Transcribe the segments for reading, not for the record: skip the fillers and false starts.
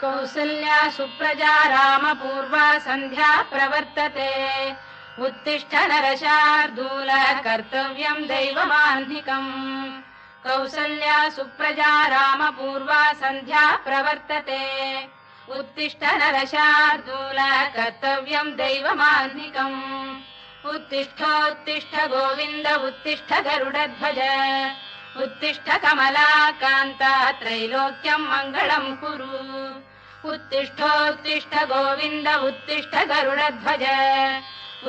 कौसल्या सुप्रजा रामपूर्वा सन्ध्या प्रवर्तते उत्तिष्ठ नरशार्दूल कर्तव्यं दैवमाह्निकम् कौसल्या सुप्रजा रामपूर्वा सन्ध्या प्रवर्तते उत्तिष्ठ नरशार्दूल कर्तव्यं दैवमाह्निकम् उत्तिष्ठोत्तिष्ठ गोविन्द उत्तिष्ठ गरुडध्वज उत्तिष्ठ कमलाकान्ता त्रैलोक्यं मङ्गलं कुरु उत्तिष्ठोत्तिष्ठ गोविन्द उत्तिष्ठ गरुडध्वज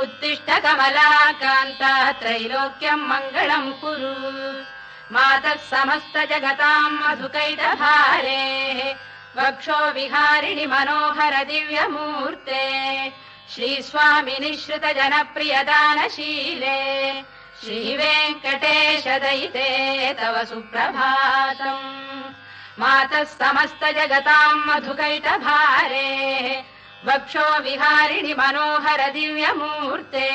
उत्तिष्ठ कमलाकान्ता त्रैलोक्यं मङ्गलं कुरु मातः समस्त जगतां मधुकैटभारेः वक्षो विहारिणि मनोहर दिव्यमूर्ते श्रीस्वामिनि श्रुत जनप्रियदानशीले श्रीवेङ्कटेश दयिते तव सुप्रभातम् मातः समस्त जगतां मधुकैटभारेः वक्षो विहारिणि मनोहर दिव्यमूर्ते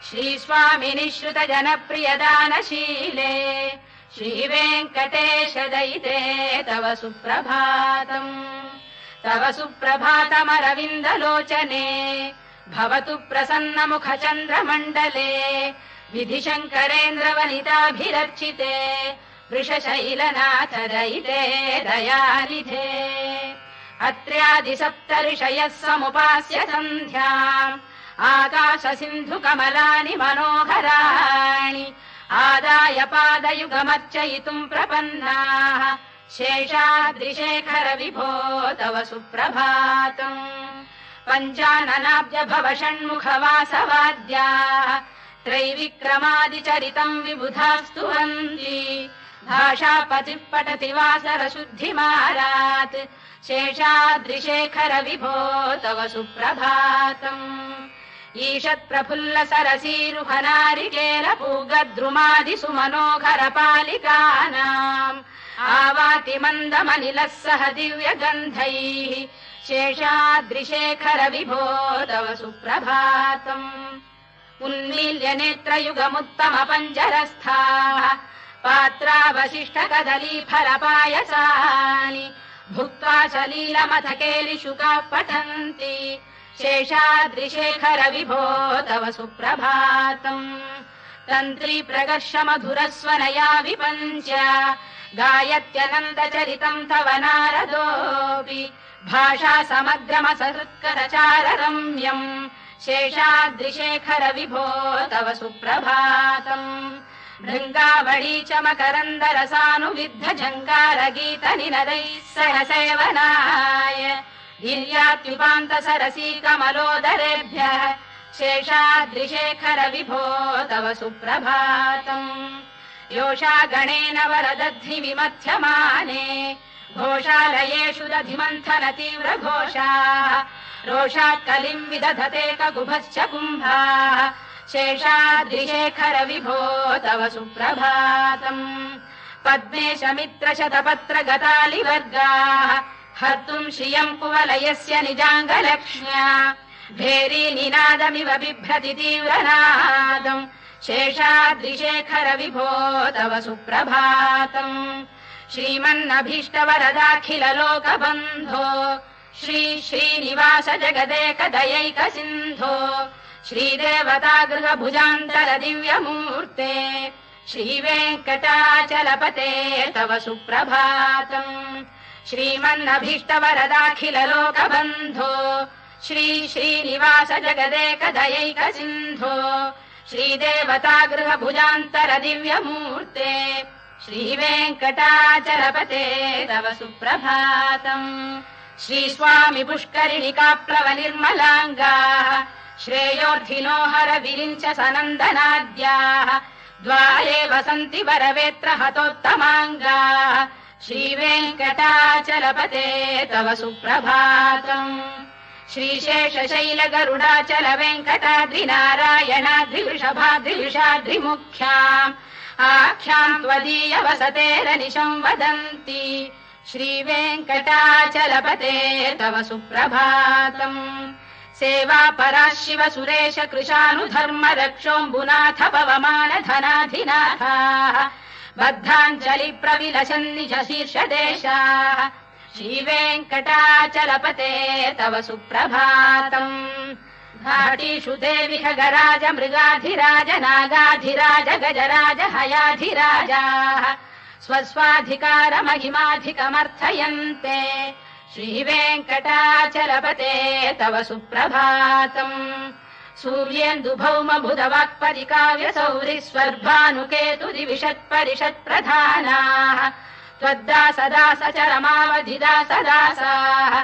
श्रीस्वामिनि श्रुत जनप्रियदानशीले श्रीवेङ्कटेश दयिते तव सुप्रभातम् तव सुप्रभातमरविन्दलोचने भवतु प्रसन्नमुखचन्द्रमण्डले विधिशङ्करेन्द्रवनिताभिरर्चिते वृषशैलनाथ दयिते दयानिधे अत्र्यादिसप्तऋषयः समुपास्य सन्ध्याम् आकाशसिन्धुकमलानि मनोहराणि आदाय पादयुगमर्चयितुम् प्रपन्नाः शेषाद्रिशेखर विभो तव सुप्रभातम् पञ्चाननाब्ज भव षण्मुखवासवाद्याः त्रैविक्रमादिचरितम् विबुधास्तु वन्ति भाषापतिः पठति वासरशुद्धिमारात् शेषाद्रिशेखर विभो तव सुप्रभातम् ईषत्प्रफुल्ल सरसीरुहनारिकेलपूगद्रुमादिषु मनोहर पालिकानाम् आवाति मन्दमनिलः सह दिव्यगन्धैः शेषाद्रिशेखर विभो तव सुप्रभातम् उन्मील्य नेत्रयुगमुत्तम पञ्जरस्थाः पात्रावशिष्ट कदलीफलपायसानि भुक्त्वा सलीलमथकेलिशुकाः पठन्ति शेषाद्रिशेखर विभो तव सुप्रभातम् तन्त्री प्रकर्ष मधुरस्वनया विपञ्च गायत्यनन्दचरितम् तव नारदोऽपि भाषा समग्रमसहृत्करचाररम्यम् शेषाद्रिशेखर विभो तव सुप्रभातम् भृङ्गावळी च मकरन्दरसानुविद्ध झङ्कारगीतनिनदैः सह सेवनाय गिर्यात्युपान्त सरसी कमलोदरेभ्यः शेषाद्रिशेखर विभो तव सुप्रभातम् योषा गणेन वरदध्नि विमथ्यमाने घोषालयेषु दधिमन्थन तीव्र घोषाः रोषात् कलिम् विदधते ककुभश्च कुम्भाः शेषाद्रिशेखर विभो तव सुप्रभातम् पद्मेश मित्र शतपत्र गतालिवर्गाः हर्तुम् श्रियम् कुवलयस्य निजाङ्गलक्ष्म्या भेरी निनादमिव बिभ्रति तीव्रनादम् शेषाद्रिशेखर विभो तव सुप्रभातम् श्रीमन्नभीष्टवरदाखिल लोकबन्धो श्री श्रीनिवास जगदेक दयैक सिन्धो श्रीदेवतागृह भुजान्तर दिव्यमूर्ते श्रीवेङ्कटाचलपते तव सुप्रभातम् श्रीमन्नभीष्टवरदाखिल लोकबन्धो श्री श्रीनिवास जगदेक दयैक सिन्धो श्रीदेवतागृह भुजान्तर दिव्यमूर्ते श्रीवेङ्कटाचलपते तव सुप्रभातम् श्रीस्वामि पुष्करिणिका प्लव निर्मलाङ्गाः श्रेयोर्थिनो हर विरिञ्च सनन्दनाद्याः द्वारे वसन्ति वरवेत्र हतोत्तमाङ्गाः श्रीवेङ्कटाचलपते तव सुप्रभातम् श्रीशेषशैल गरुडाचल वेङ्कटाद्रिनारायणाद्रिवृषभाद्रिवृषाद्रिमुख्याम् आख्याम् त्वदीय वसतेरनिशम् वदन्ति श्रीवेङ्कटाचलपते तव सुप्रभातम् सेवा परा शिव सुरेश कृशानुधर्म रक्षोऽम्बुनाथ पवमान धनाधिनाथाः बद्धाञ्जलि प्रविलसन्निज शीर्षदेशाः श्रीवेङ्कटाचलपते तव सुप्रभातम् घाटीषु देवि खगराज मृगाधिराज नागाधिराज गजराज हयाधिराजाः स्वस्वाधिकारमहिमाधिकमर्थयन्ते श्रीवेङ्कटाचलपते तव सुप्रभातम् सूर्येन्दुभौम बुधवाक्परिकाव्यसौरिस्वर्भानुकेतुदिविषत्परिषत्प्रधानाः त्वद्दासदासचरमावधिदासदासाः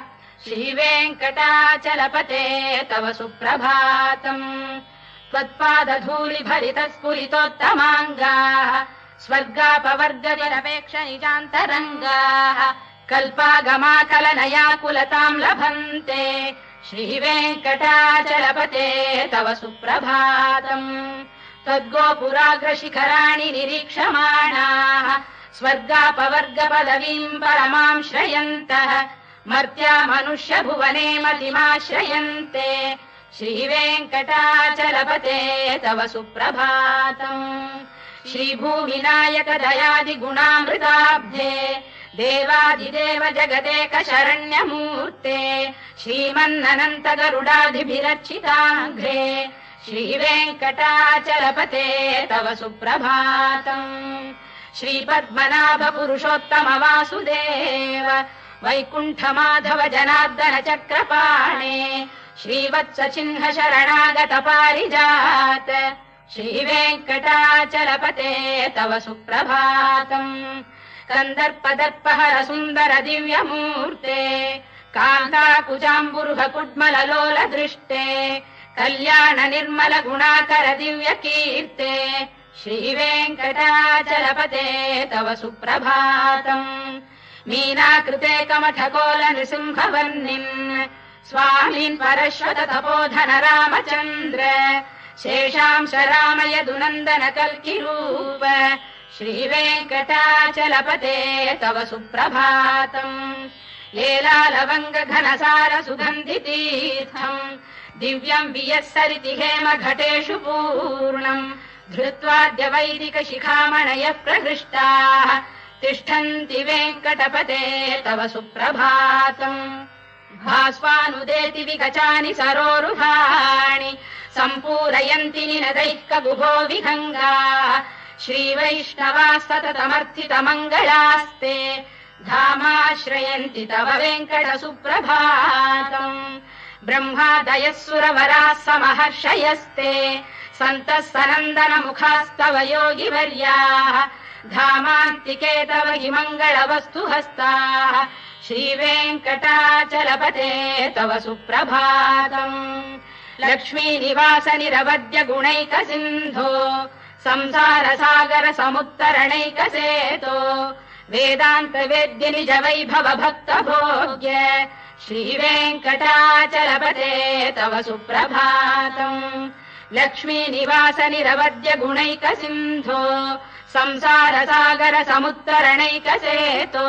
श्रीवेङ्कटाचलपते तव सुप्रभातम् त्वत्पादधूलिभरितस्फुरितोत्तमाङ्गाः स्वर्गापवर्गनिरपेक्ष निजान्तरङ्गाः कल्पागमाकलनयाकुलताम् लभन्ते श्रीवेङ्कटाचलपते तव सुप्रभातम् त्वद्गोपुराग्रशिखराणि निरीक्षमाणाः स्वर्गापवर्गपदवीम् परमाम् श्रयन्तः मर्त्या मनुष्य भुवने मतिमाश्रयन्ते श्रीवेङ्कटाचलपते तव सुप्रभातम् श्रीभूमिनायक दयादिगुणामृताब्धे देवादिदेव जगदेक शरण्यमूर्ते श्रीमन्ननन्त गरुडाधिभिरर्चिताघ्रे श्रीवेङ्कटाचलपते तव सुप्रभातम् श्रीपद्मनाभ पुरुषोत्तम वासुदेव वैकुण्ठ माधव जनार्दन चक्रपाणे श्रीवत्स चिह्न शरणागत पारिजात श्रीवेङ्कटाचलपते तव सुप्रभातम् कन्दर्पदर्पहर सुन्दर दिव्यमूर्ते कान्ताकुजाम्बुरुह कुड्मललोल दृष्टे कल्याण निर्मल गुणाकर दिव्य कीर्ते श्रीवेङ्कटाचलपते तव सुप्रभातम् मीनाकृते कमठकोल नृसिंहवर्णिन् स्वामीन् परश्वत तपोधन रामचन्द्र शेषांश रामयदुनन्दन कल्किरूप श्रीवेङ्कटाचलपते तव सुप्रभातम् लेलालवङ्ग घनसार सुगन्धितीर्थम् दिव्यम् वियस्सरिति हेम घटेषु पूर्णम् धृत्वाद्य वैदिक शिखामणयः प्रहृष्टाः तिष्ठन्ति वेङ्कटपते तव सुप्रभातम् भास्वानुदेति विकचानि सरोरुहाणि सम्पूरयन्ति निनदैः कगुभो विहङ्गाः श्रीवैष्णवास्ततमर्थितमङ्गलास्ते धामाश्रयन्ति तव वेङ्कट सुप्रभातम् ब्रह्मादयः सुरवराः समहर्षयस्ते सन्तः सनन्दन मुखास्तव योगिवर्याः धामान्तिके तव हि मङ्गलवस्तु हस्ताः श्रीवेङ्कटाचलपते तव सुप्रभातम् लक्ष्मीनिवास निरवद्य गुणैक सिन्धो संसार सागर समुत्तरणैकसेतो वेदान्त वेद्य निज वैभव भक्त भोग्य श्रीवेङ्कटाचलपते तव सुप्रभातम् लक्ष्मीनिवास निरवद्य गुणैक सिन्धो संसार सागर समुत्तरणैकसेतो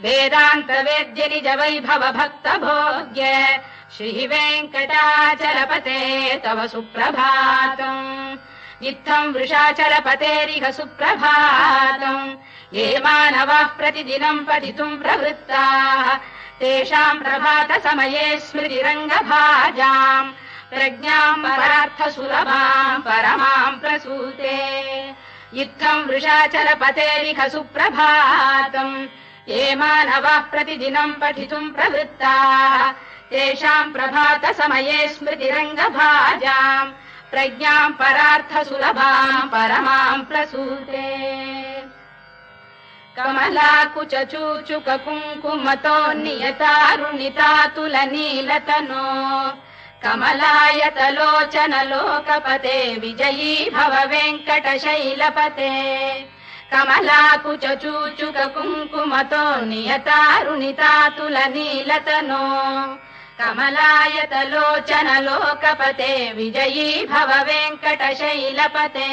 वेदान्त वेद्य निज वैभव भक्त भोग्य श्रीवेङ्कटाचलपते तव सुप्रभातम् इत्थम् वृषाचलपतेरिह सुप्रभातम् ये मानवाः प्रतिदिनम् पठितुम् प्रवृत्ताः तेषाम् प्रभात समये स्मृतिरङ्गभाजाम् प्रज्ञाम् परार्थ सुलभाम् परमाम् प्रसूते इत्थम् वृषाचलपतेरिह सुप्रभातम् ये मानवाः प्रतिदिनम् पठितुम् प्रवृत्ताः तेषाम् प्रभात समये स्मृतिरङ्गभाजाम् प्रज्ञाम् परार्थ सुलभाम् परमाम् प्रसूते कमलाकुच चूचुक कुङ्कुमतो नियतारुणितातुल नीलतनो कमलायतलोचन लोकपते विजयी भव वेङ्कटशैलपते कमलाकुच चूचुक कुङ्कुमतो नियतारुणितातुल नीलतनो कमलायतलोचन लोकपते विजयी भव वेङ्कटशैलपते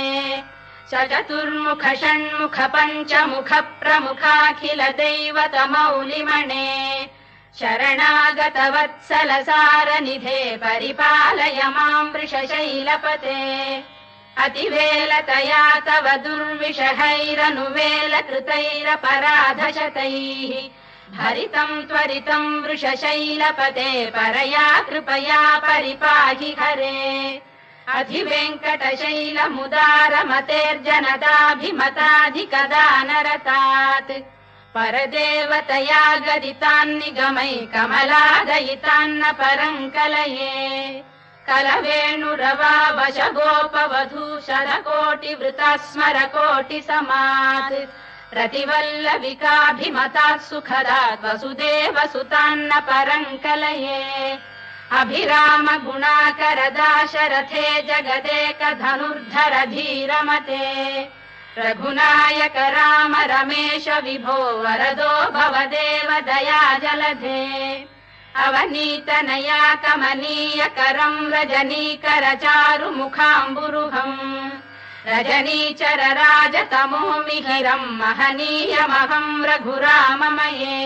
चतुर्मुख षण्मुख पञ्चमुख प्रमुखाखिल दैवत मौलिमणे शरणागत वत्सल सारनिधे परिपालय माम् वृषशैलपते अतिवेलतया तव दुर्विषहैरनुवेलकृतैरपराधशतैः भरितम् त्वरितम् वृषशैलपते परया कृपया परिपाहि हरे अधिवेङ्कटशैलमुदारमतेर्जनताभिमताधिकदानरतात् परदेवतया गदितान्निगमै कमलादयितान्न परम् कलये कलवेणुरवावशगोपवधूशरकोटिवृता स्मरकोटिसमात् प्रतिवल्लविकाभिमतात् सुखदात् वसुदेवसुतान्न परम् कलये अभिराम गुणाकरदाशरथे जगदेकधनुर्धर धीरमते रघुनायक राम रमेश विभो वरदो भवदेव दया जलधे अवनीतनया कमनीय करम् रजनीकर चारु मुखाम्बुरुहम् रजनीचर राजतमो मिहिरम् महनीयमहम् रघुराममये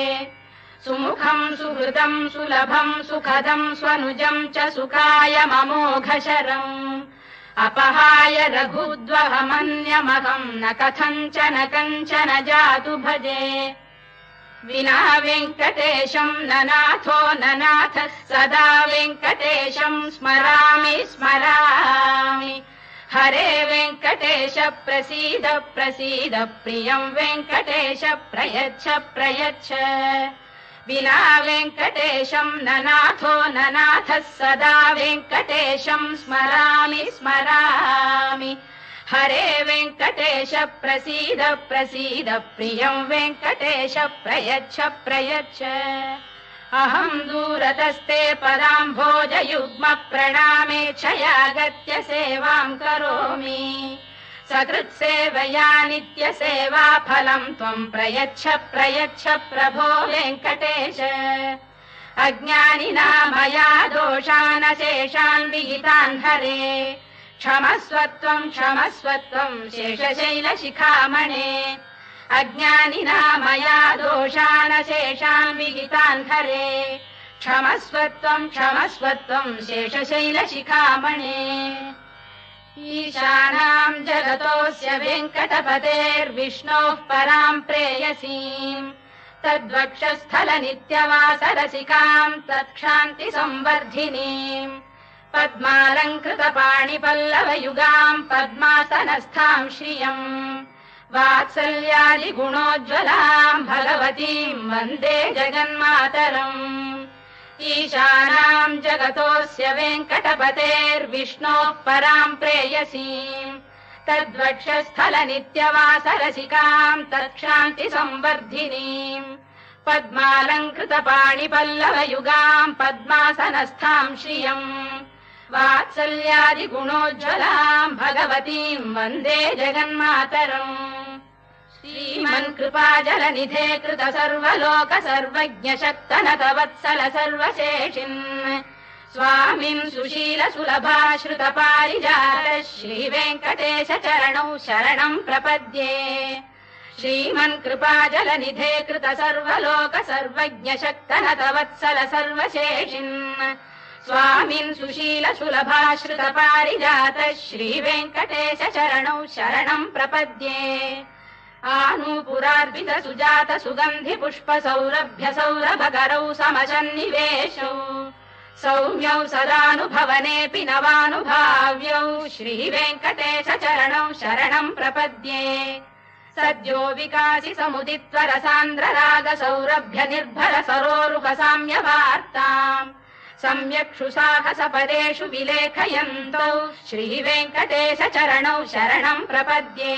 सुमुखम् सुहृदम् सुलभम् सुखदम् स्वनुजम् च सुखाय ममोघशरम् अपहाय रघुद्वहमन्यमहम् न कथञ्चन कञ्चन जातु भजे विना वेङ्कटेशम् ननाथो ननाथ सदा वेङ्कटेशम् स्मरामि स्मरामि हरे वेङ्कटेश प्रसीद प्रसीद प्रियम् वेङ्कटेश प्रयच्छ प्रयच्छ विना वेङ्कटेशम् ननाथो ननाथः सदा वेङ्कटेशम् स्मरामि स्मरामि हरे वेङ्कटेश प्रसीद प्रसीद प्रियम् वेङ्कटेश प्रयच्छ प्रयच्छ अहम् दूरतस्ते पदाम्भोजयुग्म प्रणामेच्छयागत्य सेवाम् करोमि सकृत्सेवया नित्यसेवा फलम् त्वम् प्रयच्छ प्रयच्छ प्रभो वेङ्कटेश अज्ञानिना मया दोषानशेषान् विहितान् हरे क्षमस्वत्वम् क्षमस्वत्वम् शेषशैलशिखामणे अज्ञानिना मया दोषानशेषान् विहितान् हरे क्षमस्वत्वम् क्षमस्वत्वम् शेषशैलशिखामणे ईशानाम् जगतोऽस्य वेङ्कटपतेर्विष्णोः पराम् प्रेयसीम् तद्वक्षस्थलनित्यवासरसिकाम् तत्क्षान्तिसंवर्धिनीम् पद्मालङ्कृतपाणिपल्लवयुगाम् पद्मासनस्थाम् श्रियम् वात्सल्यादिगुणोज्ज्वलाम् भगवतीम् वन्दे जगन्मातरम् ईशानाम् जगतोऽस्य वेङ्कटपतेर्विष्णोः पराम् प्रेयसीम् तद्वक्षस्थलनित्यवासरसिकाम् तत्क्षान्तिसंवर्धिनीम् पद्मालङ्कृतपाणिपल्लवयुगाम् पद्मासनस्थाम् श्रियम् वात्सल्यादिगुणोज्ज्वलाम् भगवतीम् वन्दे जगन्मातरम् श्रीमन्कृपाजलनिधे कृत सर्वलोक सर्वज्ञ शक्तनत वत्सल सर्वशेषिन् स्वामिन् सुशील सुलभाश्रित पारिजात श्रीवेङ्कटेश चरणौ शरणम् प्रपद्ये श्रीमन्कृपाजलनिधे कृत सर्वलोक सर्वज्ञ शक्तनत वत्सल सर्वशेषिन् स्वामिन् सुशील सुलभाश्रित पारिजात श्रीवेङ्कटेश चरणौ शरणम् प्रपद्ये आनूपुरार्पित सुजात सुगन्धि पुष्प सौरभ्य सौरभकरौ समसन्निवेशौ सौम्यौ सदानुभवनेऽपि नवानुभाव्यौ श्रीवेङ्कटेश चरणौ शरणम् प्रपद्ये सद्यो विकासि समुदित्व रसान्द्र राग सौरभ्य निर्भर सरोरुह साम्यवार्ताम् सम्यक्षु साहस पदेषु विलेखयन्तौ श्रीवेङ्कटेश चरणौ शरणम् प्रपद्ये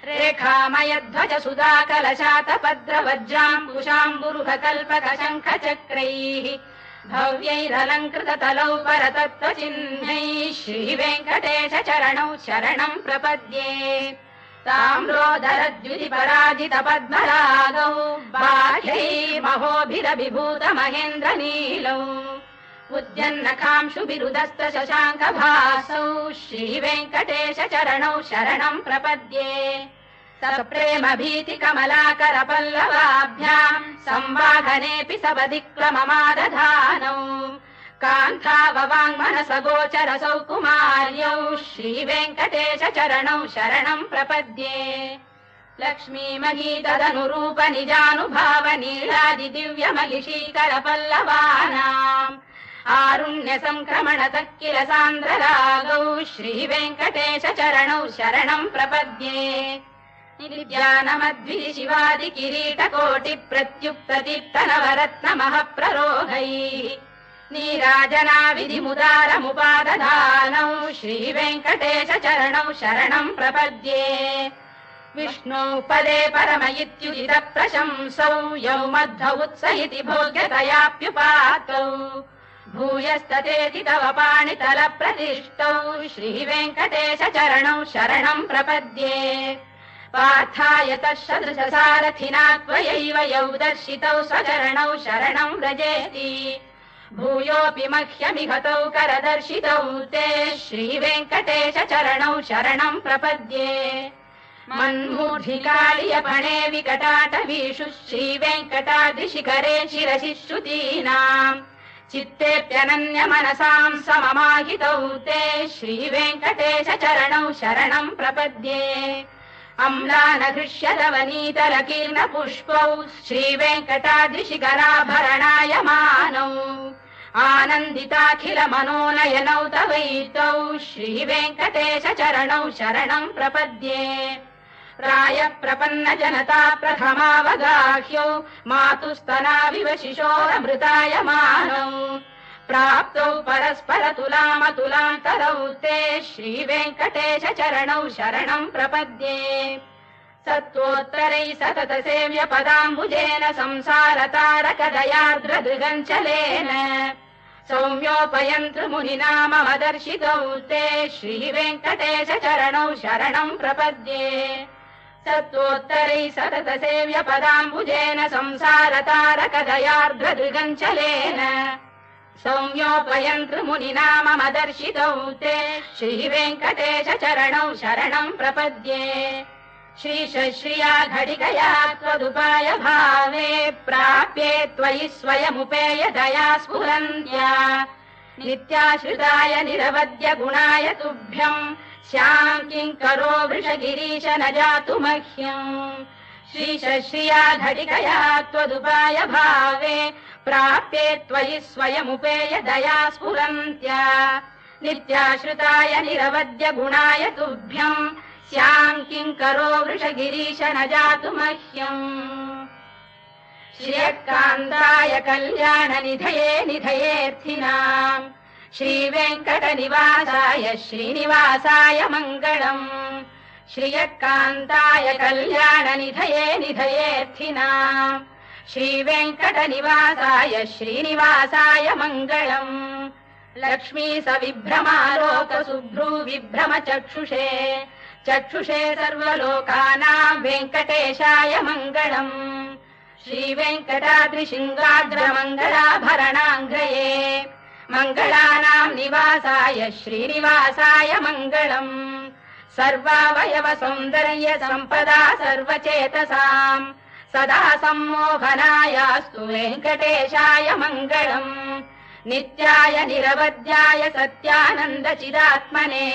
रेखामयध्वज सुधाकलशातपद्रवज्राम्बुशाम्बुरुह कल्पक शङ्ख चक्रैः भव्यैरलङ्कृत तलौ परतत्त्वचिह्नैः श्रीवेङ्कटेश चरणौ शरणम् प्रपद्ये ताम्रोदरद्युतिपराजित पद्मरागौ बाह्यै महोभिरभिभूत महेन्द्र नीलौ उद्यन्नखांशु बिरुदस्त शशाङ्क भासौ श्रीवेङ्कटेश चरणौ शरणम् प्रपद्ये सप्रेम भीति कमलाकर पल्लवाभ्याम् संवाहनेऽपि सपदिक्लममादधानौ कान्ताववाङ्मनसगोचरसौ कुमार्यौ श्रीवेङ्कटेश चरणौ शरणं प्रपद्ये लक्ष्मी महीतदनुरूप निजानुभाव नीलादिदिव्यमहिषीकर पल्लवानाम् आरुण्य संक्रमण तक्किल सान्द्ररागौ श्रीवेङ्कटेश चरणौ शरणं प्रपद्ये नित्यानमद्भि शिवादि किरीटकोटि प्रत्युक्त दीप्तनवरत्नमः प्ररोहैः नीराजना विधिमुदारमुपादधानौ श्रीवेङ्कटेश चरणौ शरणं प्रपद्ये विष्णौ पदे परम इत्युदित प्रशंसौ यौ मध्व उत्स इति भोग्यतयाप्युपातौ भूयस्ततेति तव पाणितल प्रतिष्ठौ श्रीवेङ्कटेश चरणौ शरणं प्रपद्ये पार्थाय तत्सदृश सारथिना त्वयैव यौ दर्शितौ स्वचरणौ शरणं व्रजेति भूयोऽपि मह्यमिहतौ करदर्शितौ ते श्रीवेङ्कटेश चरणौ शरणं प्रपद्ये मन्मूढिकालियपणे विकटाटवीषु श्रीवेङ्कटाद्रिशिखरे शिरसि श्रुतीनाम् चित्तेऽप्यनन्य मनसां सममाहितौ ते श्रीवेङ्कटेश चरणौ शरणं प्रपद्ये अम्लानघृष्यलवनीतलकीर्ण पुष्पौ श्रीवेङ्कटाद्रिशिखराभरणायमानौ आनन्दिताखिल मनोनयनौ तवैतौ श्रीवेङ्कटेश चरणौ शरणं प्रपद्ये प्राय प्रपन्न जनता प्रथमावगाह्यौ मातुस्तनाविव शिशोरमृतायमानौ प्राप्तौ परस्पर तुलामतुलान्तरौ ते श्रीवेङ्कटेश चरणौ शरणं प्रपद्ये सत्त्वोत्तरैः सतत सेव्य पदाम्बुजेन संसारतारकदयार्द्रदृगञ्चलेन सौम्योपयन्तृमुनिना मम दर्शितौ ते श्रीवेङ्कटेश चरणौ शरणं प्रपद्ये सत्त्वोत्तरैः सतत सेव्य पदाम्बुजेन संसारतारकदयार्द्रदृगञ्चलेन सौम्योपयन्तृमुनिना मम दर्शितौ ते श्रीवेङ्कटेश चरणौ शरणं प्रपद्ये श्रीशश्रिया घटिकया त्वदुपाय भावे प्राप्ये त्वयि स्वयमुपेय दया स्फुरन्त्या नित्याश्रिताय निरवद्य गुणाय तुभ्यम् श्याम् किङ्करो वृषगिरीश न जातु मह्यम् श्रीशश्रिया घटिकया त्वदुपाय भावे प्राप्ये त्वयि स्वयमुपेय दया स्फुरन्त्या नित्याश्रिताय निरवद्य गुणाय तुभ्यम् श्याम् किङ्करो वृषगिरीश न जातु मह्यम् श्रियकान्ताय कल्याण निधये निधयेऽर्थिनाम् श्रीवेङ्कटनिवासाय श्रीनिवासाय मङ्गलम् श्रियकान्ताय कल्याण निधये निधयेऽर्थिनाम् श्रीवेङ्कटनिवासाय श्रीनिवासाय मङ्गलम् लक्ष्मी सविभ्रमालोक सुभ्रू विभ्रम चक्षुषे चक्षुषे सर्वलोकानां वेङ्कटेशाय मङ्गलम् श्रीवेङ्कटाद्रिशृङ्गाग्रमङ्गलाभरणाङ्गये मङ्गलानां निवासाय श्रीनिवासाय मङ्गलम् सर्वावयव सौन्दर्य सम्पदा सर्वचेतसाम् सदा सम्मोहनायास्तु वेङ्कटेशाय मङ्गलम् नित्याय निरवध्याय सत्यानन्द चिदात्मने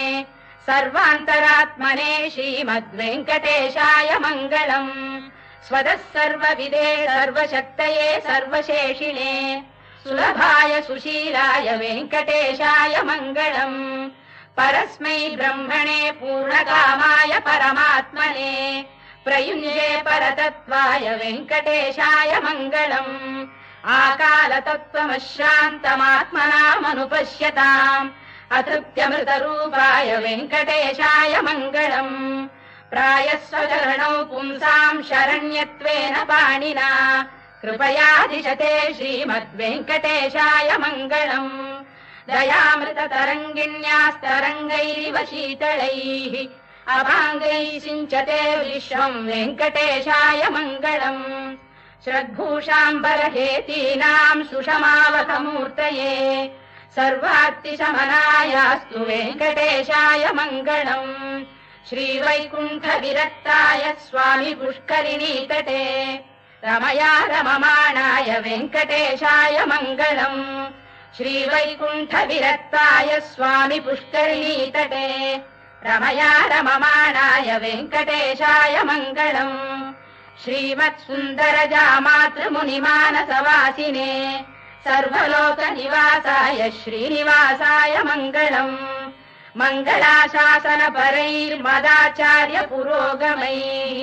सर्वान्तरात्मने श्रीमद्वेङ्कटेशाय मङ्गलम् स्वतः सर्वविदे सर्वशक्तये सर्वशेषिणे सुलभाय सुशीलाय वेङ्कटेशाय मङ्गलम् परस्मै ब्रह्मणे पूर्णकामाय परमात्मने प्रयुञ्जे परतत्त्वाय वेङ्कटेशाय मङ्गलम् आकालतत्त्वमश्रान्तमात्मनामनुपश्यताम् अतृप्त्यमृतरूपाय वेङ्कटेशाय मङ्गलम् प्रायस्वचरणौ पुंसाम् शरण्यत्वेन पाणिना कृपयादिशते श्रीमद्वेङ्कटेशाय मङ्गलम् दयामृततरङ्गिण्यास्तरङ्गैरिव शीतलैः अभाङ्गैः सिञ्चते विश्वम् वेङ्कटेशाय मङ्गलम् श्रद्भूषाम्बरहेतीनाम् सुषमावकमूर्तये सर्वार्तिशमनायास्तु वेङ्कटेशाय मङ्गलम् श्रीवैकुण्ठविरक्ताय स्वामि पुष्करिणीतटे रमया रममाणाय वेङ्कटेशाय मङ्गलम् श्रीवैकुण्ठविरक्ताय स्वामि पुष्करिणीतटे रमया रममाणाय वेङ्कटेशाय मङ्गलम् श्रीमत्सुन्दरजामातृमुनिमानसवासिने सर्वलोकनिवासाय श्रीनिवासाय मङ्गलम् मङ्गलाशासनपरैर्मदाचार्य पुरोगमैः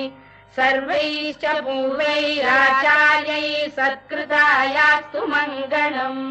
सर्वैश्च पूर्वैराचार्यैः सत्कृतायास्तु मङ्गलम्।